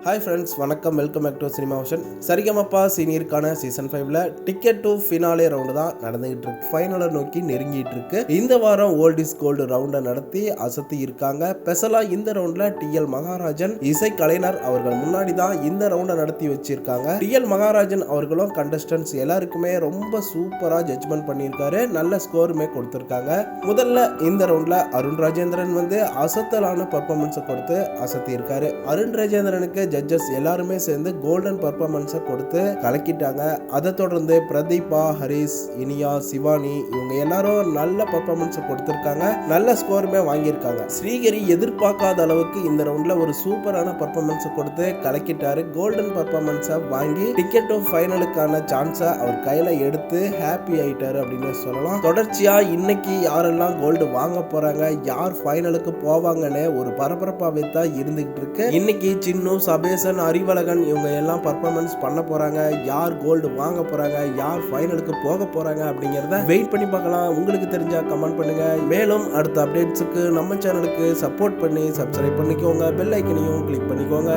Hi friends, வணக்கம். Welcome back to cinema ocean. Sarigamapa சீனியருக்கான season 5ல டிக்கெட் டு ஃபினாலே ரவுண்டு தான் நடந்துகிட்டு இருக்கு. ஃபைனலை நோக்கி நெருங்கிட்டு இருக்கு. இந்த வாரம் ஓல்ட் இஸ் கோல்டு ரவுண்டை நடத்தி அசத்தி இருக்காங்க. ஸ்பெஷலா இந்த ரவுண்ட்ல டிஎல் மகாராஜன் இசை கலைஞர் அவர்கள் முன்னாடி தான் இந்த ரவுண்டை நடத்தி வச்சிருக்காங்க. டிஎல் மகாராஜன் அவர்களும் கண்டஸ்டன்ஸ் எல்லாருக்குமே ரொம்ப சூப்பரா ஜட்ஜ்மெண்ட் பண்ணியிருக்காரு. நல்ல ஸ்கோருமே கொடுத்திருக்காங்க. முதல்ல இந்த ரவுண்ட்ல அருண் ராஜேந்திரன் வந்து அசத்தலான பர்ஃபார்மன்ஸை கொடுத்து அசத்தி இருக்காரு. அருண் ராஜேந்திரனுக்கு ஜட்ஜஸ் எல்லாருமே சேர்ந்து கோல்டன் பர்ஃபார்மன்ஸை கொடுத்து கலக்கிட்டாங்க. அதை தொடர்ந்து பிரதீபா, ஹரிஸ், இனியா, சிவானி இவங்க எல்லாரும் நல்ல பர்ஃபார்மன்ஸை கொடுத்திருக்காங்க. நல்ல ஸ்கோருமே வாங்கியிருக்காங்க. ஸ்ரீஹரி எதிர்பார்க்காத அளவுக்கு இந்த ரவுண்ட்ல ஒரு சூப்பரான பர்ஃபார்மன்ஸை கொடுத்து கலக்கிட்டாரு. கோல்டன் பர்ஃபார்மன்ஸை வாங்கி டிக்கெட் டு ஃபைனலுக்கான சான்ஸை அவர் கையில எடுத்து ஹாப்பி ஆயிட்டாரு அப்படின்னு சொல்லலாம். தொடர்ச்சியா இன்னைக்கு யாரெல்லாம் கோல்டு வாங்க போறாங்க, யார் ஃபைனலுக்கு போவாங்கன்னு ஒரு பரபரப்பாவே தான் இருந்துகிட்டு இருக்கு. இன்னைக்கு சின்னு, சபேசன், அறிவழகன் இவங்க எல்லாம் பர்ஃபார்மன்ஸ் பண்ண போறாங்க. யார் கோல்டு வாங்க போறாங்க, யார் ஃபைனலுக்கு போக போறாங்க அப்படிங்கறத வெயிட் பண்ணி பார்க்கலாம். உங்களுக்கு தெரிஞ்சா கமெண்ட் பண்ணுங்க. மேலும் அடுத்த அப்டேட்ஸுக்கு நம்ம சேனலுக்கு சப்போர்ட் பண்ணி சப்ஸ்கிரைப் பண்ணிக்கோங்க. பெல் ஐக்கனையும் கிளிக் பண்ணிக்கோங்க.